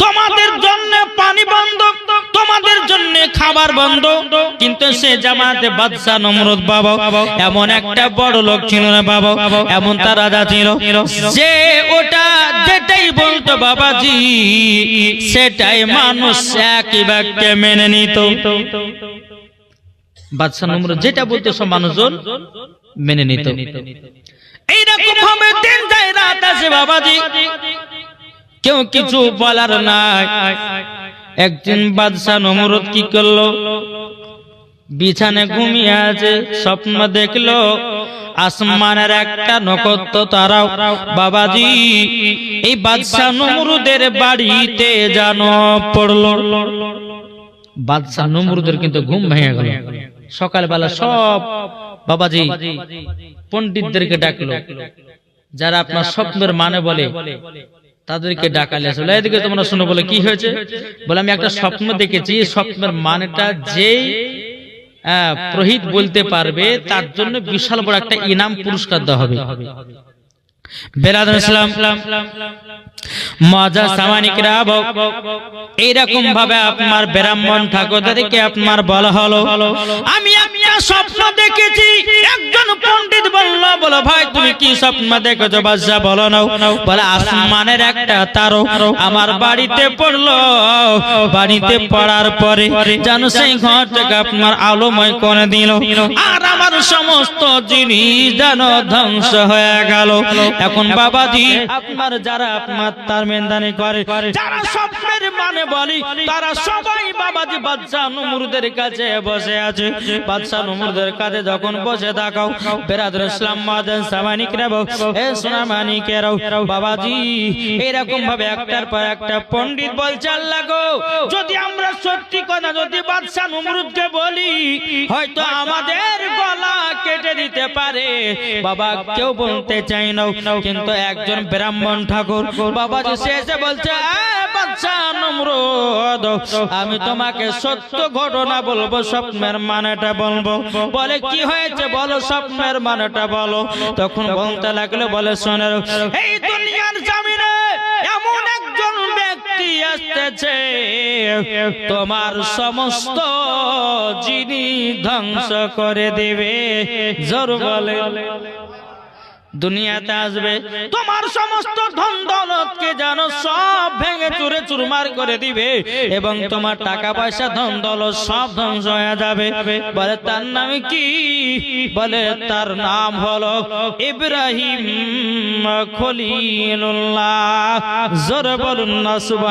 তোমাদের জন্য পানি বন্ধ, তোমাদের জন্য খাবার বন্ধ। কিন্তু সে জামাতে বাদশা নমরুদ বাবা এমন একটা বড় লোক ছিল না বাবা, এমন তার রাজা ছিল যে ওটা যেটাই বলতো বাবাজি সেটাই মানুষ একই বাক্যে মেনে নিত। বাদশা নমরুদ যেটা বলতো সব মানুষজন মেনে নিত। এইরকম ভাবে দিন যায় রাত আসে বাবাজি, কেউ কিছু বলার নাই। একদিন বাদশা নমরুদ কি করলো, বিছানে ঘুমিয়ে আছে, স্বপ্ন দেখলো আসমানের একটা নক্ষত্র তারাও বাবাজি এই বাদশা নমরুদের বাড়িতে জানো পড়লো। বাদশা নমরুদের কিন্তু ঘুম ভেঙে গেল। সকালবেলা সব বাবাজি পণ্ডিতদেরকে ডাকলো, যারা আপনার স্বপ্নের মানে বলে তাদেরকে ডাকালে আসলে এদিকে তোমরা শুনো। বলে কি হয়েছে? বলে আমি একটা স্বপ্ন দেখেছি, স্বপ্নের মানেটা যেই প্রহিত বলতে পারবে তার জন্য বিশাল বড় একটা ইনাম পুরস্কার দেওয়া হবে। বেরাদুল ইসলাম মজা সামানিকরা এইরকম ভাবে আপনার ব্রাহ্মণ ঠাকুরদেরকে আপনার বলা হলো আমি একটা স্বপ্ন দেখেছি। একজন পণ্ডিত বলল, বলো ভাই তুমি কি স্বপ্ন দেখেছো? বাদশা বলো না। বলে আসমানের একটা তারো আমার বাড়িতে পড়লো, বাড়িতে পড়ার পরে জানো সেই ঘরটাকে আপনার আলোময় করে দিল, আর আমার সমস্ত জিনিস যেন ধ্বংস হয়ে গেল। এখন বাবাজি আপনার যারা আপনার তার মেনদানি করে, যারা স্বপ্নের মানে বলি, তারা সবাই বাবাজি বাদশা নমরুদের কাছে বসে আছে। বাদশা নমরুদের কাছে যখন বসে থাকাও বেরাদুল ইসলাম মাদান সামানিকরা এ সোনা মানিকেরাও বাবাজি এরকম ভাবে একটার পর একটা পণ্ডিত বলছে আল্লাহ গো, যদি আমরা সত্যি কথা যদি বাদশা নমরুদকে বলি হয়তো আমাদের গলা কেটে দিতে পারে। বাবা কেউ বলতে চাই না, কিন্তু একজন ব্রাহ্মণ ঠাকুর বাবাজি শেষে বলছে বাদশা নমরুদ আমি তোমাকে সত্য ঘটনা বলবো, স্বপ্নের মানেটা বলবো। বলে কি হয়েছে বলো, স্বপ্নের মানেটা বলো। তখন বলতে লাগলো, বলে শোনো এই দুনিয়ার জমিনে এমন একজন ব্যক্তি আসতেছে তোমার সমস্ত জিনিস ধ্বংস করে দেবে। জোর বলে দুনিয়াতে আসবে তোমার সমস্ত ধন দৌলতকে জানো সব ভেঙে চুরে চুরমার করে দিবে, এবং তোমার টাকা পয়সা ধন দৌলত সব ধ্বংস হয়ে যাবে। বলে তার নাম কি? বলে তার নাম হলো ইব্রাহিম খলিলুল্লাহ। জোরে বলুন না সুবহানাল্লাহ।